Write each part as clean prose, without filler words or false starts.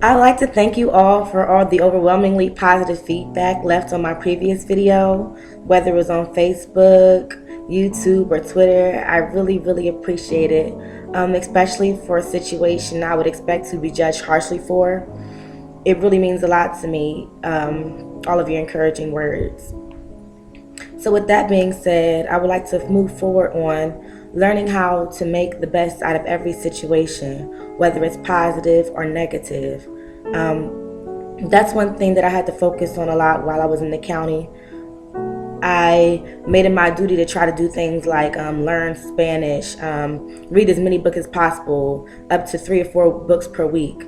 I'd like to thank you all for all the overwhelmingly positive feedback left on my previous video, whether it was on Facebook, YouTube, or Twitter. I really appreciate it, especially for a situation I would expect to be judged harshly for. It really means a lot to me, all of your encouraging words. So with that being said, I would like to move forward on learning how to make the best out of every situation, whether it's positive or negative. That's one thing that I had to focus on a lot while I was in the county. I made it my duty to try to do things like learn Spanish, read as many books as possible, up to 3 or 4 books per week,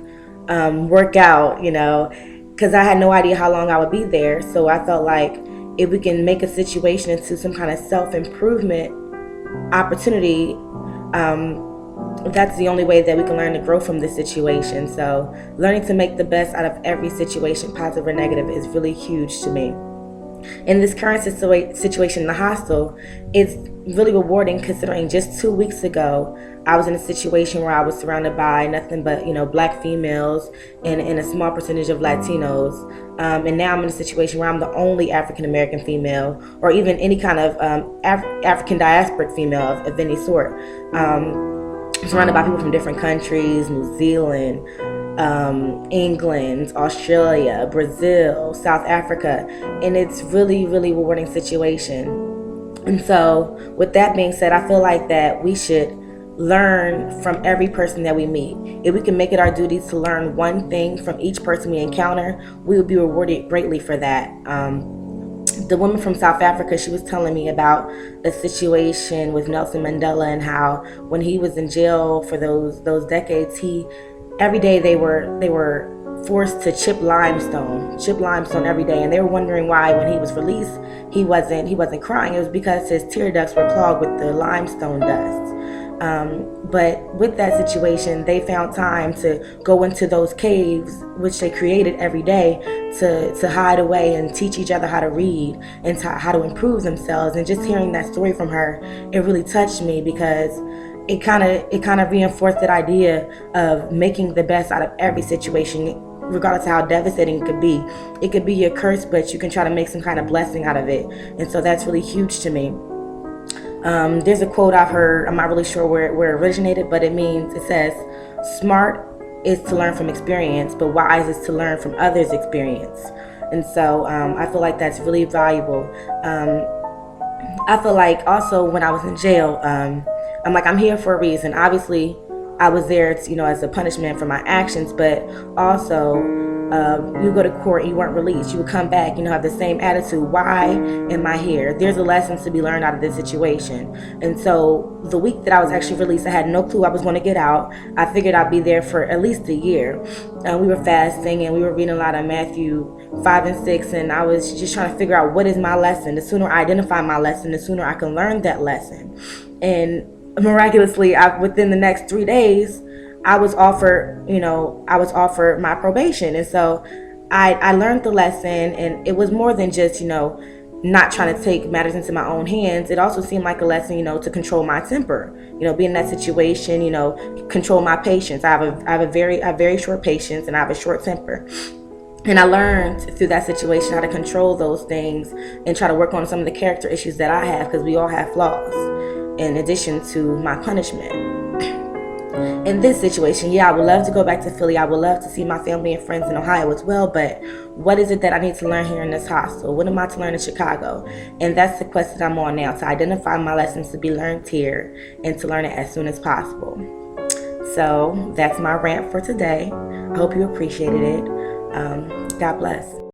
work out, because I had no idea how long I would be there. So I felt like if we can make a situation into some kind of self-improvement opportunity, that's the only way that we can learn to grow from this situation. So learning to make the best out of every situation, positive or negative, is really huge to me. In this current situation in the hostel, it's really rewarding considering just 2 weeks ago I was in a situation where I was surrounded by nothing but black females and a small percentage of Latinos, and now I'm in a situation where I'm the only African American female, or even any kind of African diasporic female of any sort, surrounded by people from different countries: New Zealand, England, Australia, Brazil, South Africa, and it's really rewarding situation. And so with that being said, I feel like that we should learn from every person that we meet. If we can make it our duty to learn one thing from each person we encounter, we will be rewarded greatly for that. The woman from South Africa, she was telling me about a situation with Nelson Mandela and how when he was in jail for those decades, every day they were forced to chip limestone every day, and they were wondering why when he was released he wasn't crying. It was because his tear ducts were clogged with the limestone dust. But with that situation, they found time to go into those caves, which they created every day, to hide away and teach each other how to read and how to improve themselves. And just hearing that story from her, it really touched me, because it kind of reinforced that idea of making the best out of every situation, regardless of how devastating it could be. It could be your curse, but you can try to make some kind of blessing out of it. And so that's really huge to me. There's a quote I've heard, I'm not really sure where it originated, but it says, smart is to learn from experience, but wise is to learn from others' experience. And so I feel like that's really valuable. I feel like also when I was in jail, I'm here for a reason. Obviously, I was there, as a punishment for my actions, but also you go to court and you weren't released. You would come back, have the same attitude. Why am I here? There's a lesson to be learned out of this situation. And so the week that I was actually released, I had no clue I was going to get out. I figured I'd be there for at least a year. We were fasting and we were reading a lot of Matthew 5 and 6, and I was just trying to figure out what is my lesson. The sooner I identify my lesson, the sooner I can learn that lesson. And miraculously, within the next 3 days, I was offered my probation. And so I learned the lesson, and it was more than just, not trying to take matters into my own hands. It also seemed like a lesson, to control my temper, be in that situation, control my patience. I have a very short patience, and I have a short temper. And I learned through that situation how to control those things and try to work on some of the character issues that I have, because we all have flaws, in addition to my punishment. In this situation, I would love to go back to Philly. I would love to see my family and friends in Ohio as well, but what is it that I need to learn here in this hostel? What am I to learn in Chicago? And that's the quest that I'm on now, to identify my lessons to be learned here and to learn it as soon as possible. So that's my rant for today. I hope you appreciated it. God bless.